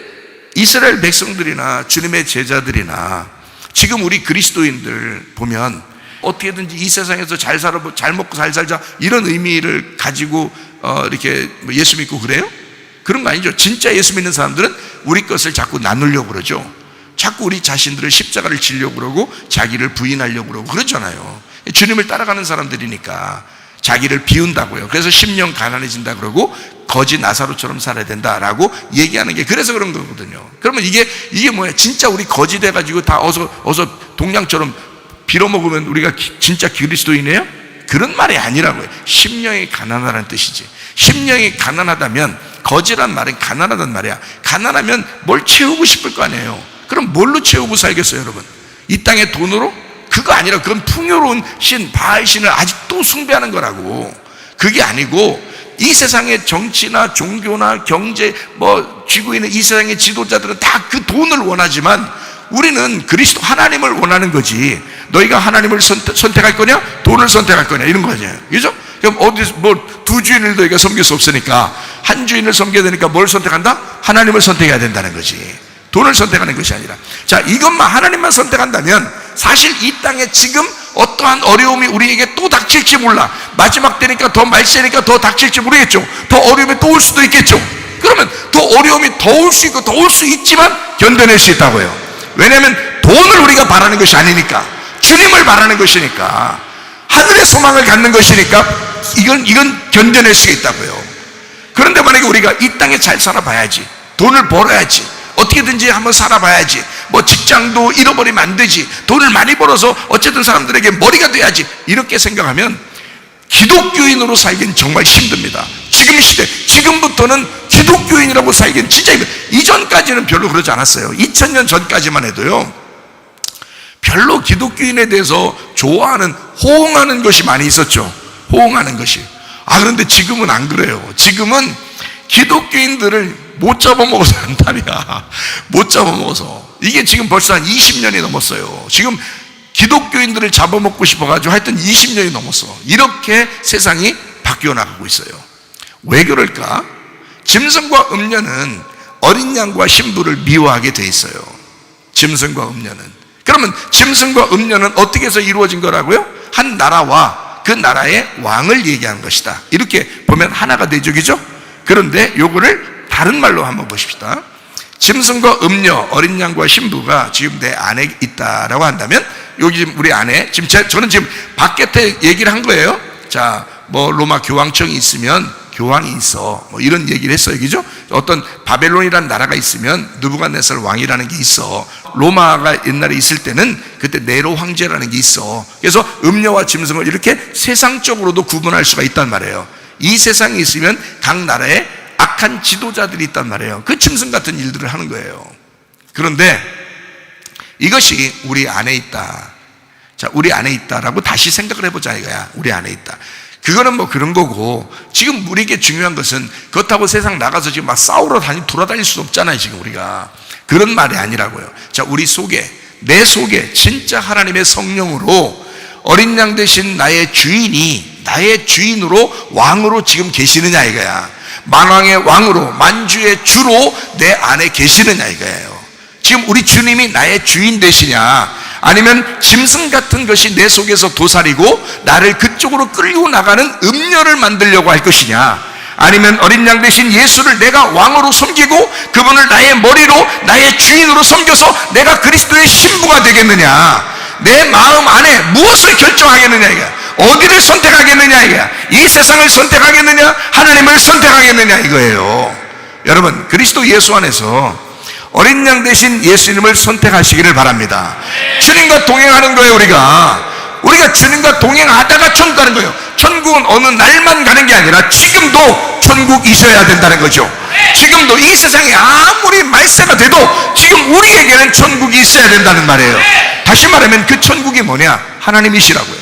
이스라엘 백성들이나 주님의 제자들이나 지금 우리 그리스도인들 보면 어떻게든지 이 세상에서 잘 먹고 잘 살자 이런 의미를 가지고 이렇게 예수 믿고 그래요? 그런 거 아니죠. 진짜 예수 믿는 사람들은 우리 것을 자꾸 나누려고 그러죠. 자꾸 우리 자신들을 십자가를 지려고 그러고 자기를 부인하려고 그러고 그러잖아요. 주님을 따라가는 사람들이니까 자기를 비운다고요. 그래서 심령 가난해진다 그러고 거지 나사로처럼 살아야 된다라고 얘기하는 게 그래서 그런 거거든요. 그러면 이게 뭐야? 진짜 우리 거지 돼가지고 다 어서 동양처럼 빌어먹으면 우리가 진짜 그리스도인이에요? 그런 말이 아니라고요. 심령이 가난하다는 뜻이지. 심령이 가난하다면, 거지란 말은 가난하단 말이야. 가난하면 뭘 채우고 싶을 거 아니에요. 그럼 뭘로 채우고 살겠어요, 여러분? 이 땅의 돈으로? 그거 아니라 그건 풍요로운 신, 바알 신을 아직도 숭배하는 거라고. 그게 아니고 이 세상의 정치나 종교나 경제 쥐고 있는 이 세상의 지도자들은 다 그 돈을 원하지만 우리는 그리스도 하나님을 원하는 거지. 너희가 하나님을 선택할 거냐? 돈을 선택할 거냐? 이런 거죠. 그죠? 그럼 어디 두 주인을 너희가 섬길 수 없으니까 한 주인을 섬겨야 되니까 뭘 선택한다? 하나님을 선택해야 된다는 거지. 돈을 선택하는 것이 아니라. 자, 이것만 하나님만 선택한다면 사실 이 땅에 지금 어떠한 어려움이 우리에게 또 닥칠지 몰라. 마지막 때니까 더 말세니까 더 닥칠지 모르겠죠. 더 어려움이 또 올 수도 있겠죠. 그러면 더 어려움이 더 올 수 있고 더 올 수 있지만 견뎌낼 수 있다고요. 왜냐하면 돈을 우리가 바라는 것이 아니니까, 주님을 바라는 것이니까, 하늘의 소망을 갖는 것이니까 이건 견뎌낼 수가 있다고요. 그런데 만약에 우리가 이 땅에 잘 살아봐야지, 돈을 벌어야지, 어떻게든지 한번 살아봐야지, 직장도 잃어버리면 안 되지, 돈을 많이 벌어서 어쨌든 사람들에게 머리가 돼야지, 이렇게 생각하면 기독교인으로 살기는 정말 힘듭니다. 지금 시대, 지금부터는 기독교인이라고 살기는 진짜 힘들어요. 이전까지는 별로 그러지 않았어요. 2000년 전까지만 해도요, 별로 기독교인에 대해서 좋아하는, 호응하는 것이 많이 있었죠. 호응하는 것이. 그런데 지금은 안 그래요. 지금은 기독교인들을 못 잡아먹어서 한다니까. 못 잡아먹어서. 이게 지금 벌써 한 20년이 넘었어요. 지금 기독교인들을 잡아먹고 싶어가지고 하여튼 20년이 넘었어. 이렇게 세상이 바뀌어 나가고 있어요. 왜 그럴까? 짐승과 음녀는 어린 양과 신부를 미워하게 돼 있어요. 짐승과 음녀는. 그러면 짐승과 음녀는 어떻게 해서 이루어진 거라고요? 한 나라와 그 나라의 왕을 얘기하는 것이다. 이렇게 보면 하나가 되죠, 그죠? 그런데 요거를 다른 말로 한번 보십시다. 짐승과 음녀, 어린 양과 신부가 지금 내 안에 있다라고 한다면, 여기 지금 우리 안에, 저는 지금 바깥에 얘기를 한 거예요. 자, 로마 교황청이 있으면 교황이 있어, 이런 얘기를 했어요, 그죠? 어떤 바벨론이라는 나라가 있으면 느부갓네살 왕이라는 게 있어. 로마가 옛날에 있을 때는 그때 네로 황제라는 게 있어. 그래서 음녀와 짐승을 이렇게 세상적으로도 구분할 수가 있단 말이에요. 이 세상에 있으면 각 나라에 악한 지도자들이 있단 말이에요. 그 짐승 같은 일들을 하는 거예요. 그런데 이것이 우리 안에 있다. 자, 우리 안에 있다라고 다시 생각을 해보자 이거야. 우리 안에 있다. 그거는 그런 거고, 지금 우리에게 중요한 것은 그렇다고 세상 나가서 지금 막 싸우러 돌아다닐 수 없잖아요, 지금 우리가. 그런 말이 아니라고요. 자, 우리 속에, 내 속에 진짜 하나님의 성령으로 어린 양 대신 나의 주인이, 나의 주인으로, 왕으로 지금 계시느냐 이거야. 만왕의 왕으로, 만주의 주로 내 안에 계시느냐 이거예요. 지금 우리 주님이 나의 주인 되시냐, 아니면 짐승 같은 것이 내 속에서 도사리고 나를 그쪽으로 끌고 나가는 음녀를 만들려고 할 것이냐, 아니면 어린 양 대신 예수를 내가 왕으로 섬기고 그분을 나의 머리로, 나의 주인으로 섬겨서 내가 그리스도의 신부가 되겠느냐, 내 마음 안에 무엇을 결정하겠느냐 이거야. 어디를 선택하겠느냐 이거야. 이 세상을 선택하겠느냐, 하나님을 선택하겠느냐 이거예요. 여러분, 그리스도 예수 안에서 어린 양 대신 예수님을 선택하시기를 바랍니다. 주님과 동행하는 거예요. 우리가 주님과 동행하다가 천국 가는 거예요. 천국은 어느 날만 가는 게 아니라 지금도 천국 있어야 된다는 거죠. 지금도 이 세상이 아무리 말세가 돼도 지금 우리에게는 천국이 있어야 된다는 말이에요. 다시 말하면 그 천국이 뭐냐? 하나님이시라고요.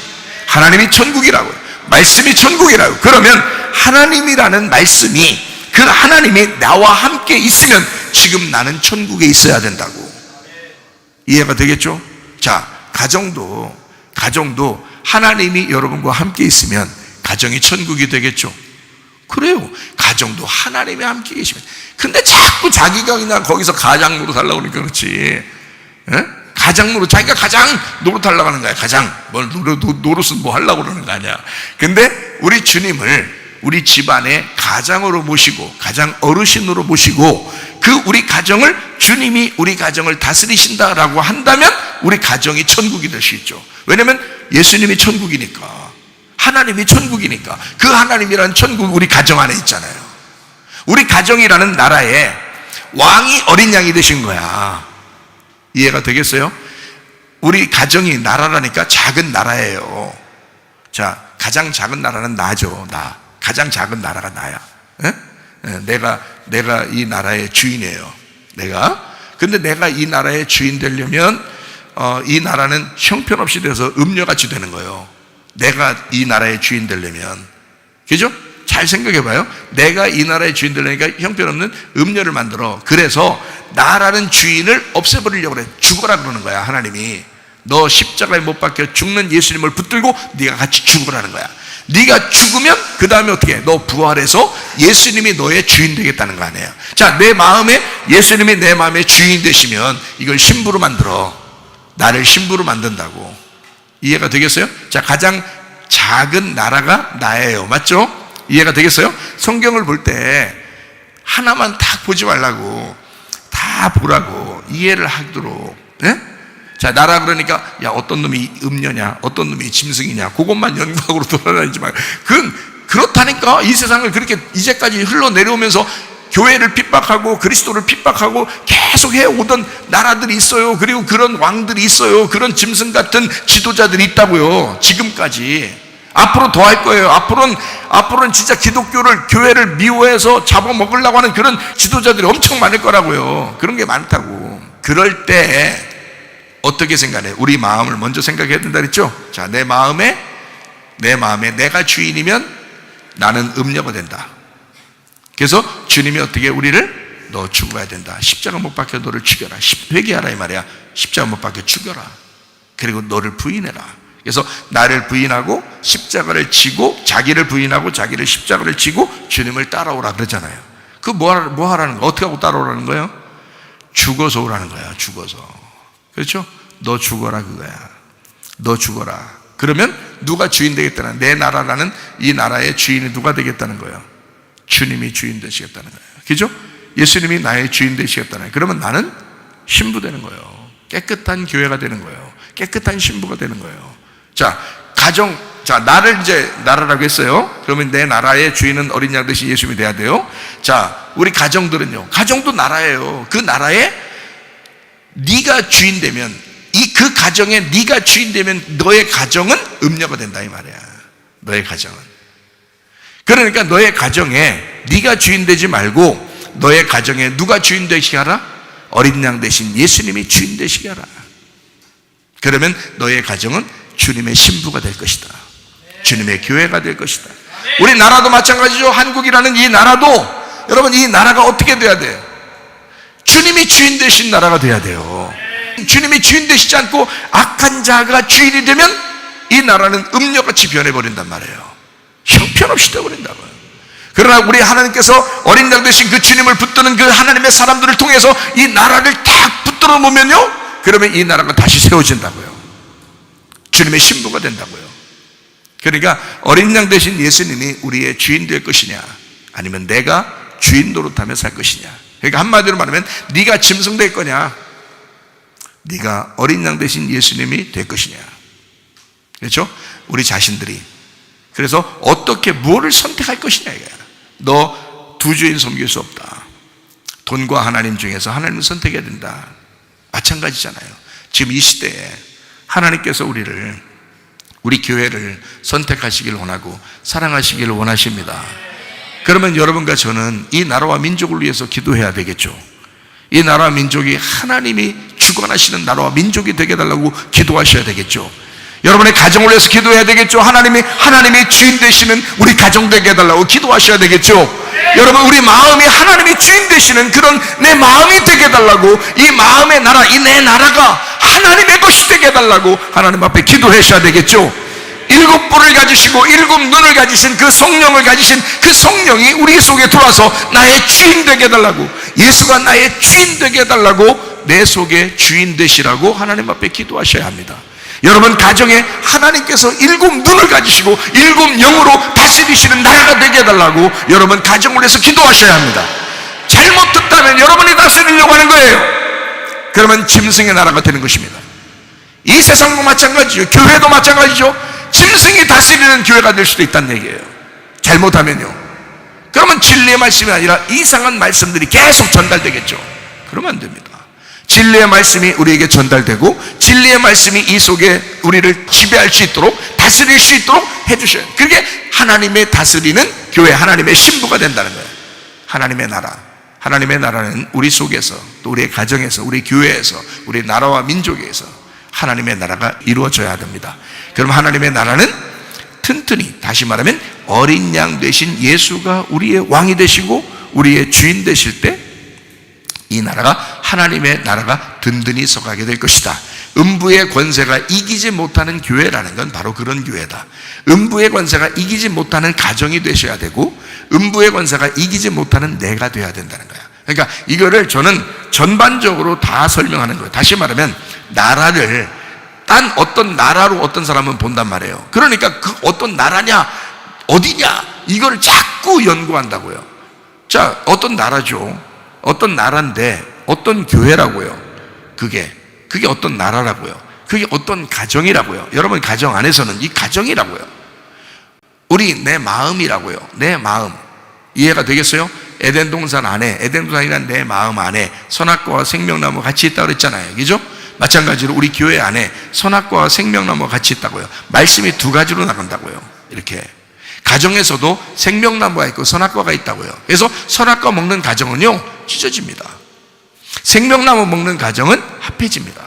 하나님이 천국이라고요. 말씀이 천국이라고요. 그러면 하나님이라는 말씀이, 그 하나님이 나와 함께 있으면 지금 나는 천국에 있어야 된다고. 이해가 되겠죠? 자, 가정도 하나님이 여러분과 함께 있으면 가정이 천국이 되겠죠? 그래요. 가정도 하나님이 함께 계시면. 근데 자꾸 자기가 그냥 거기서 가장 노릇하려고 그러니까 그렇지. 가장 자기가 가장 노릇하려고 하는 거야. 가장. 노릇은 하려고 그러는 거 아니야. 근데 우리 주님을 우리 집안의 가장으로 모시고, 가장 어르신으로 모시고, 그 우리 가정을, 주님이 우리 가정을 다스리신다라고 한다면 우리 가정이 천국이 될 수 있죠. 왜냐면 예수님이 천국이니까, 하나님이 천국이니까. 그 하나님이라는 천국 우리 가정 안에 있잖아요. 우리 가정이라는 나라에 왕이 어린 양이 되신 거야. 이해가 되겠어요? 우리 가정이 나라라니까 작은 나라예요. 자, 가장 작은 나라는 나죠. 가장 작은 나라가 나야. 내가 이 나라의 주인이에요. 근데 내가 이 나라의 주인 되려면 이 나라는 형편없이 돼서 음녀같이 되는 거예요. 내가 이 나라의 주인 되려면. 그죠? 잘 생각해 봐요. 내가 이 나라의 주인 되려니까 형편없는 음녀를 만들어. 그래서 나라는 주인을 없애버리려고 그래. 죽어라 그러는 거야, 하나님이. 너 십자가에 못 박혀 죽는 예수님을 붙들고 네가 같이 죽으라는 거야. 네가 죽으면 그 다음에 어떻게 해? 너 부활해서 예수님이 너의 주인 되겠다는 거 아니에요. 자, 내 마음에 예수님이 내 마음의 주인 되시면 이걸 신부로 만들어. 나를 신부로 만든다고. 이해가 되겠어요? 자, 가장 작은 나라가 나예요. 맞죠? 이해가 되겠어요? 성경을 볼 때 하나만 딱 보지 말라고, 다 보라고, 이해를 하도록. 예? 자, 나라 그러니까 야, 어떤 놈이 음녀냐, 어떤 놈이 짐승이냐, 그것만 연구하고 돌아다니지 말고. 그렇다니까. 이 세상을 그렇게 이제까지 흘러내려오면서 교회를 핍박하고 그리스도를 핍박하고 계속 해오던 나라들이 있어요. 그리고 그런 왕들이 있어요. 그런 짐승 같은 지도자들이 있다고요. 지금까지. 앞으로 더 할 거예요. 앞으로는 진짜 기독교를, 교회를 미워해서 잡아먹으려고 하는 그런 지도자들이 엄청 많을 거라고요. 그런 게 많다고. 그럴 때 어떻게 생각해? 우리 마음을 먼저 생각해야 된다 그랬죠? 자, 내 마음에 내가 주인이면 나는 음녀가 된다. 그래서 주님이 어떻게 우리를 너 죽어야 된다. 십자가 못 박혀 너를 죽여라. 회개하라 이 말이야. 십자가 못 박혀 죽여라. 그리고 너를 부인해라. 그래서 나를 부인하고 십자가를 지고, 자기를 부인하고 자기를 십자가를 지고 주님을 따라오라 그러잖아요. 그 뭐 하라는 거야? 어떻게 하고 따라오라는 거예요? 죽어서 오라는 거야. 죽어서. 그렇죠? 너 죽어라 그거야. 너 죽어라. 그러면 누가 주인 되겠다는, 내 나라라는 이 나라의 주인이 누가 되겠다는 거예요? 주님이 주인 되시겠다는 거예요. 그죠? 예수님이 나의 주인 되시겠다는 거예요. 그러면 나는 신부 되는 거예요. 깨끗한 교회가 되는 거예요. 깨끗한 신부가 되는 거예요. 자, 나를 이제 나라라고 했어요. 그러면 내 나라의 주인은 어린 양 대신 예수님이 돼야 돼요. 자, 우리 가정들은요. 가정도 나라예요. 그 나라에 네가 주인 되면, 그 가정에 네가 주인 되면 너의 가정은 음녀가 된다 이 말이야. 너의 가정은. 그러니까 너의 가정에 네가 주인 되지 말고 너의 가정에 누가 주인 되시게 하라? 어린 양 대신 예수님이 주인 되시게 하라. 그러면 너의 가정은 주님의 신부가 될 것이다. 주님의 교회가 될 것이다. 우리 나라도 마찬가지죠. 한국이라는 이 나라도, 여러분, 이 나라가 어떻게 돼야 돼요? 주님이 주인 되신 나라가 돼야 돼요. 주님이 주인 되시지 않고 악한 자가 주인이 되면 이 나라는 음녀같이 변해버린단 말이에요. 형편없이 되어버린다고요. 그러나 우리 하나님께서 어린 양 되신 그 주님을 붙드는 그 하나님의 사람들을 통해서 이 나라를 딱 붙들어 놓으면요, 그러면 이 나라가 다시 세워진다고요. 주님의 신부가 된다고요. 그러니까 어린 양 되신 예수님이 우리의 주인 될 것이냐, 아니면 내가 주인 노릇하며 살 것이냐. 그러니까 한마디로 말하면 네가 짐승 될 거냐, 네가 어린 양 되신 예수님이 될 것이냐. 그렇죠? 우리 자신들이. 그래서 어떻게 무엇을 선택할 것이냐 이거야. 너 두 주인 섬길 수 없다. 돈과 하나님 중에서 하나님을 선택해야 된다. 마찬가지잖아요. 지금 이 시대에 하나님께서 우리 교회를 선택하시길 원하고 사랑하시길 원하십니다. 그러면 여러분과 저는 이 나라와 민족을 위해서 기도해야 되겠죠. 이 나라와 민족이 하나님이 주관하시는 나라와 민족이 되게 해달라고 기도하셔야 되겠죠. 여러분의 가정을 위해서 기도해야 되겠죠. 하나님이 주인 되시는 우리 가정 되게 해달라고 기도하셔야 되겠죠. 여러분, 우리 마음이 하나님이 주인 되시는 그런 내 마음이 되게 해달라고, 이 마음의 나라, 이 내 나라가 하나님의 것이 되게 해달라고 하나님 앞에 기도하셔야 되겠죠. 일곱 뿔을 가지시고 일곱 눈을 가지신 그 성령을 가지신 그 성령이 우리 속에 들어와서 나의 주인 되게 해달라고, 예수가 나의 주인 되게 해달라고 내 속에 주인 되시라고 하나님 앞에 기도하셔야 합니다. 여러분 가정에 하나님께서 일곱 눈을 가지시고 일곱 영으로 다스리시는 나라가 되게 해달라고 여러분 가정을 위해서 기도하셔야 합니다. 잘못 듣다면 여러분이 다스리려고 하는 거예요. 그러면 짐승의 나라가 되는 것입니다. 이 세상도 마찬가지죠. 교회도 마찬가지죠. 짐승이 다스리는 교회가 될 수도 있다는 얘기예요. 잘못하면요. 그러면 진리의 말씀이 아니라 이상한 말씀들이 계속 전달되겠죠. 그러면 안 됩니다. 진리의 말씀이 우리에게 전달되고 진리의 말씀이 이 속에 우리를 지배할 수 있도록 다스릴 수 있도록 해주셔요. 그게 하나님의 다스리는 교회, 하나님의 신부가 된다는 거예요. 하나님의 나라. 하나님의 나라는 우리 속에서, 또 우리의 가정에서, 우리 교회에서, 우리 나라와 민족에서 하나님의 나라가 이루어져야 됩니다. 그럼 하나님의 나라는 튼튼히, 다시 말하면 어린 양 되신 예수가 우리의 왕이 되시고 우리의 주인 되실 때 이 나라가, 하나님의 나라가 든든히 서가게 될 것이다. 음부의 권세가 이기지 못하는 교회라는 건 바로 그런 교회다. 음부의 권세가 이기지 못하는 가정이 되셔야 되고, 음부의 권세가 이기지 못하는 내가 돼야 된다는 거야. 그러니까 이거를 저는 전반적으로 다 설명하는 거예요. 다시 말하면 나라를 딴 어떤 나라로 어떤 사람은 본단 말이에요. 그러니까 그 어떤 나라냐, 어디냐, 이걸 자꾸 연구한다고요. 자, 어떤 나라죠. 어떤 나라인데 어떤 교회라고요. 그게 어떤 나라라고요. 그게 어떤 가정이라고요. 여러분 가정 안에서는 이 가정이라고요. 내 마음이라고요. 내 마음. 이해가 되겠어요? 에덴 동산 안에, 에덴 동산이란 내 마음 안에 선악과와 생명나무가 같이 있다고 그랬잖아요. 그죠? 마찬가지로 우리 교회 안에 선악과와 생명나무가 같이 있다고요. 말씀이 두 가지로 나간다고요. 이렇게 가정에서도 생명나무가 있고 선악과가 있다고요. 그래서 선악과 먹는 가정은요 찢어집니다. 생명나무 먹는 가정은 합해집니다.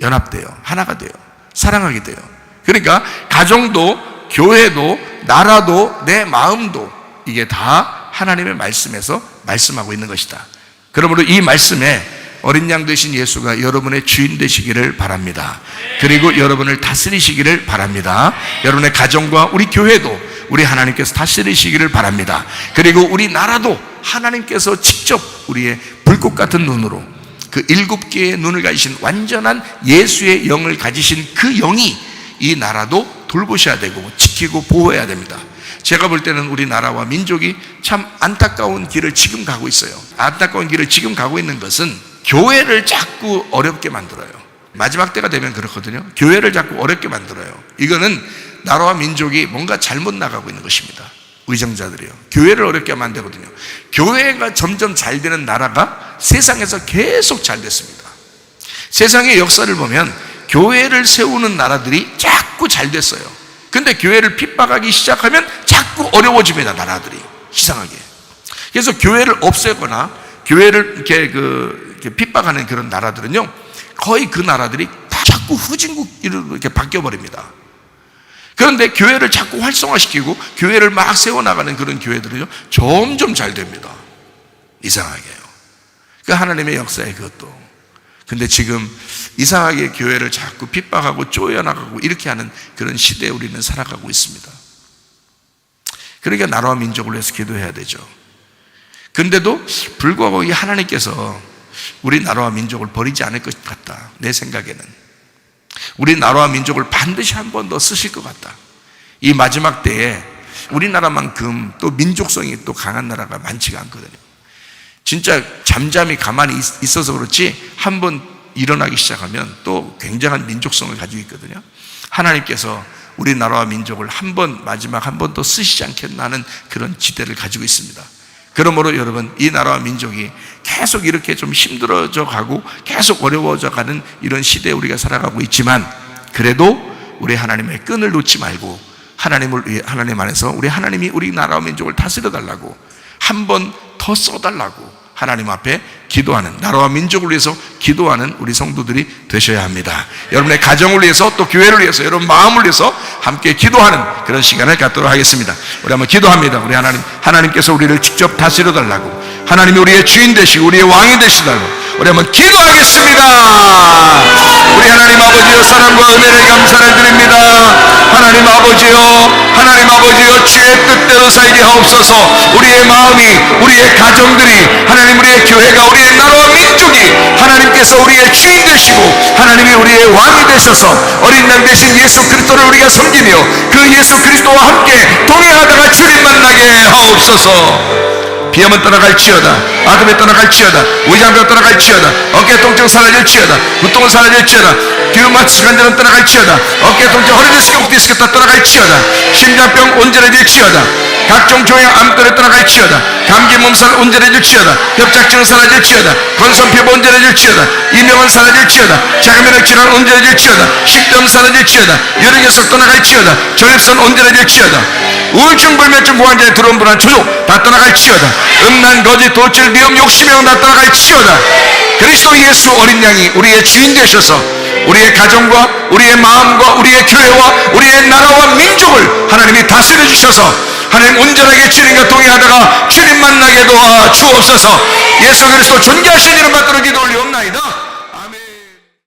연합돼요. 하나가 돼요. 사랑하게 돼요. 그러니까 가정도, 교회도, 나라도, 내 마음도 이게 다 하나님의 말씀에서 말씀하고 있는 것이다. 그러므로 이 말씀에 어린 양 되신 예수가 여러분의 주인 되시기를 바랍니다. 그리고 여러분을 다스리시기를 바랍니다. 여러분의 가정과 우리 교회도 우리 하나님께서 다스리시기를 바랍니다. 그리고 우리 나라도 하나님께서 직접 우리의 불꽃 같은 눈으로, 그 7개의 눈을 가지신 완전한 예수의 영을 가지신 그 영이 이 나라도 돌보셔야 되고 지키고 보호해야 됩니다. 제가 볼 때는 우리나라와 민족이 참 안타까운 길을 지금 가고 있어요. 안타까운 길을 지금 가고 있는 것은 교회를 자꾸 어렵게 만들어요. 마지막 때가 되면 그렇거든요. 교회를 자꾸 어렵게 만들어요. 이거는 나라와 민족이 뭔가 잘못 나가고 있는 것입니다. 의정자들이요. 교회를 어렵게 만들거든요. 교회가 점점 잘 되는 나라가 세상에서 계속 잘 됐습니다. 세상의 역사를 보면 교회를 세우는 나라들이 자꾸 잘 됐어요. 근데 교회를 핍박하기 시작하면 자꾸 어려워집니다. 나라들이 이상하게. 그래서 교회를 없애거나 교회를 이렇게 핍박하는 그런 나라들은요, 거의 그 나라들이 다 자꾸 후진국으로 이렇게 바뀌어버립니다. 그런데 교회를 자꾸 활성화시키고 교회를 막 세워나가는 그런 교회들은요 점점 잘 됩니다. 이상하게요. 그 하나님의 역사에 그것도. 근데 지금 이상하게 교회를 자꾸 핍박하고 쪼여나가고 이렇게 하는 그런 시대에 우리는 살아가고 있습니다. 그러니까 나라와 민족을 위해서 기도해야 되죠. 근데도 불구하고 이 하나님께서 우리 나라와 민족을 버리지 않을 것 같다. 내 생각에는 우리 나라와 민족을 반드시 한 번 더 쓰실 것 같다. 이 마지막 때에 우리나라만큼 또 민족성이 또 강한 나라가 많지가 않거든요. 진짜 잠잠히 가만히 있어서 그렇지 한 번 일어나기 시작하면 또 굉장한 민족성을 가지고 있거든요. 하나님께서 우리나라와 민족을 마지막 한 번 더 쓰시지 않겠나 하는 그런 기대를 가지고 있습니다. 그러므로 여러분, 이 나라와 민족이 계속 이렇게 좀 힘들어져 가고 계속 어려워져 가는 이런 시대에 우리가 살아가고 있지만, 그래도 우리 하나님의 끈을 놓지 말고 하나님 안에서 우리 하나님이 우리 나라와 민족을 다스려 달라고, 한 번 더 써달라고 하나님 앞에 기도하는, 나라와 민족을 위해서 기도하는 우리 성도들이 되셔야 합니다. 여러분의 가정을 위해서, 또 교회를 위해서, 여러분 마음을 위해서 함께 기도하는 그런 시간을 갖도록 하겠습니다. 우리 한번 기도합니다. 우리 하나님께서 우리를 직접 다스려 달라고, 하나님이 우리의 주인 되시고 우리의 왕이 되시다고 우리 한번 기도하겠습니다. 우리 하나님 아버지여, 사랑과 은혜를 감사를 드립니다. 하나님 아버지여, 주의 뜻대로 살게 하옵소서. 우리의 마음이, 우리의 가정들이, 하나님 우리의 교회가, 우리의 나라와 민족이 하나님께서 우리의 주인 되시고 하나님이 우리의 왕이 되셔서 어린 양 되신 예수 그리스도를 우리가 섬기며 그 예수 그리스도와 함께 동행하다가 주님 만나게 하옵소서. 비염은 떠나갈지어다, 아픔이 떠나갈지어다, 위장병 떠나갈지어다, 어깨 통증 사라질지어다, 구통은 사라질지어다, 류마티스 관절은 떠나갈지어다, 어깨 통증, 허리 디스크, 목 디스크 다 떠나갈지어다, 심장병 온전해질지어다, 각종 종양 암들을 떠나갈지어다, 감기 몸살 온전해질지어다, 협착증 사라질지어다, 건선 피부 온전해질지어다, 이명은 사라질지어다, 자가면역 질환 온전해질지어다, 식도염 사라질지어다, 혈액에서 떠나갈지어다, 전립선 온전해질지어다, 우울증, 불면증, 고환자의 두려움, 불안, 조종 다 떠나갈지어다, 음란, 거짓, 도질, 미움, 욕심형 다 떠나갈지어다. 그리스도 예수 어린 양이 우리의 주인 되셔서 우리의 가정과 우리의 마음과 우리의 교회와 우리의 나라와 민족을 하나님이 다스려 주셔서 하나님 온전하게 주님과 동행하다가 주님 만나게 도와 주옵소서. 예수 그리스도 존귀하신 이름 받들어 기도 올리옵나이다.